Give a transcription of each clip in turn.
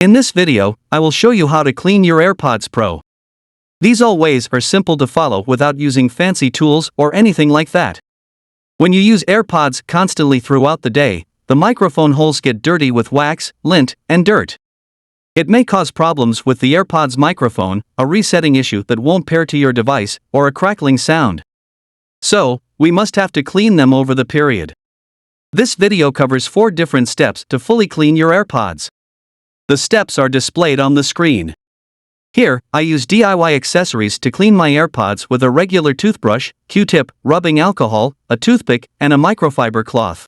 In this video, I will show you how to clean your AirPods Pro. These all ways are simple to follow without using fancy tools or anything like that. When you use AirPods constantly throughout the day, the microphone holes get dirty with wax, lint, and dirt. It may cause problems with the AirPods microphone, a resetting issue that won't pair to your device, or a crackling sound. So, we must have to clean them over the period. This video covers 4 different steps to fully clean your AirPods. The steps are displayed on the screen. Here, I use DIY accessories to clean my AirPods with a regular toothbrush, Q-tip, rubbing alcohol, a toothpick, and a microfiber cloth.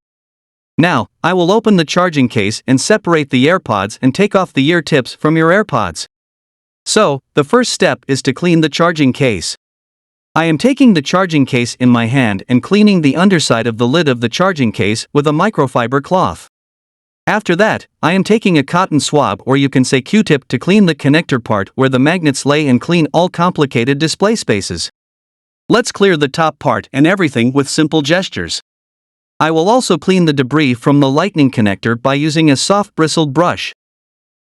Now, I will open the charging case and separate the AirPods and take off the ear tips from your AirPods. So, the first step is to clean the charging case. I am taking the charging case in my hand and cleaning the underside of the lid of the charging case with a microfiber cloth. After that, I am taking a cotton swab, or you can say Q-tip, to clean the connector part where the magnets lay and clean all complicated display spaces. Let's clear the top part and everything with simple gestures. I will also clean the debris from the lightning connector by using a soft bristled brush.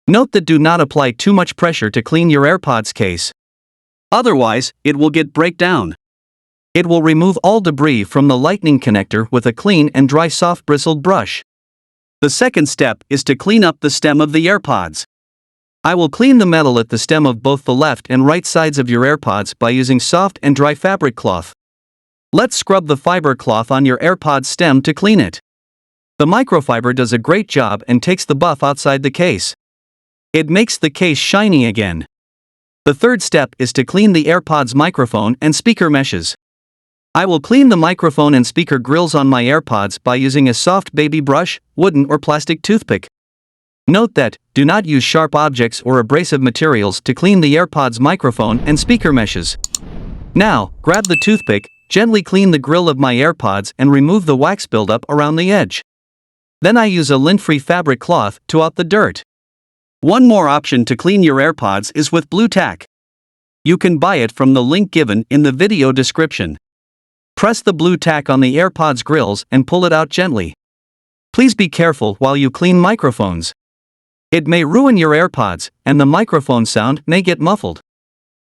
Note that do not apply too much pressure to clean your AirPods case. Otherwise, it will get break down. It will remove all debris from the lightning connector with a clean and dry soft bristled brush. The second step is to clean up the stem of the AirPods. I will clean the metal at the stem of both the left and right sides of your AirPods by using soft and dry fabric cloth. Let's scrub the fiber cloth on your AirPods stem to clean it. The microfiber does a great job and takes the buff outside the case. It makes the case shiny again. The third step is to clean the AirPods microphone and speaker meshes. I will clean the microphone and speaker grills on my AirPods by using a soft baby brush, wooden or plastic toothpick. Note that, do not use sharp objects or abrasive materials to clean the AirPods microphone and speaker meshes. Now, grab the toothpick, gently clean the grill of my AirPods and remove the wax buildup around the edge. Then I use a lint-free fabric cloth to out the dirt. One more option to clean your AirPods is with Blu Tack. You can buy it from the link given in the video description. Press the Blu Tack on the AirPods grills and pull it out gently. Please be careful while you clean microphones. It may ruin your AirPods, and the microphone sound may get muffled.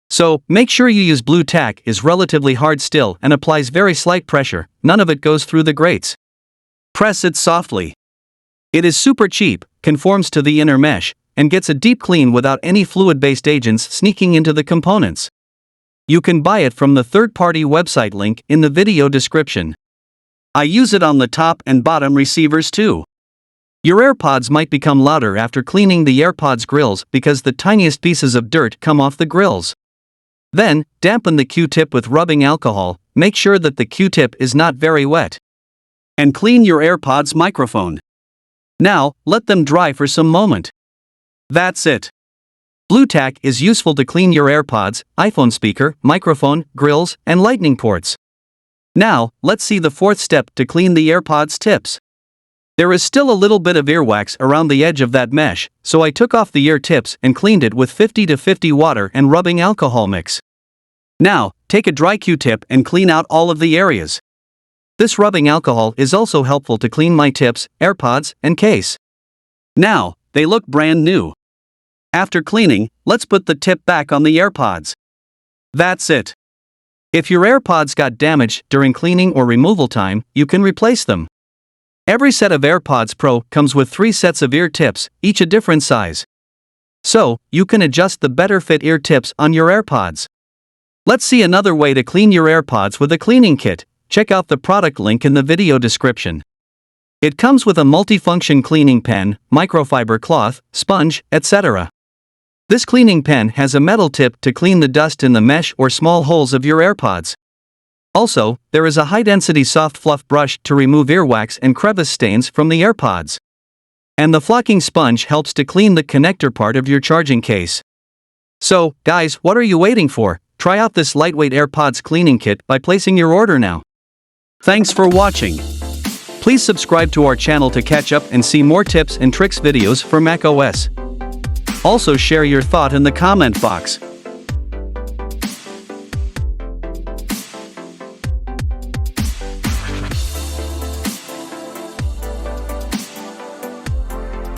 So, make sure you use Blu Tack is relatively hard still and applies very slight pressure, none of it goes through the grates. Press it softly. It is super cheap, conforms to the inner mesh, and gets a deep clean without any fluid-based agents sneaking into the components. You can buy it from the third-party website link in the video description. I use it on the top and bottom receivers too. Your AirPods might become louder after cleaning the AirPods grills because the tiniest pieces of dirt come off the grills. Then, dampen the Q-tip with rubbing alcohol, make sure that the Q-tip is not very wet. And clean your AirPods microphone. Now, let them dry for some moment. That's it. Blu Tack is useful to clean your AirPods, iPhone speaker, microphone, grills, and lightning ports. Now, let's see the fourth step to clean the AirPods tips. There is still a little bit of earwax around the edge of that mesh, so I took off the ear tips and cleaned it with 50-50 water and rubbing alcohol mix. Now, take a dry Q-tip and clean out all of the areas. This rubbing alcohol is also helpful to clean my tips, AirPods, and case. Now, they look brand new. After cleaning, let's put the tip back on the AirPods. That's it. If your AirPods got damaged during cleaning or removal time, you can replace them. Every set of AirPods Pro comes with 3 sets of ear tips, each a different size. So, you can adjust the better fit ear tips on your AirPods. Let's see another way to clean your AirPods with a cleaning kit. Check out the product link in the video description. It comes with a multifunction cleaning pen, microfiber cloth, sponge, etc. This cleaning pen has a metal tip to clean the dust in the mesh or small holes of your AirPods. Also, there is a high-density soft fluff brush to remove earwax and crevice stains from the AirPods. And the flocking sponge helps to clean the connector part of your charging case. So, guys, what are you waiting for? Try out this lightweight AirPods cleaning kit by placing your order now. Thanks for watching. Please subscribe to our channel to catch up and see more tips and tricks videos for macOS. Also share your thought in the comment box.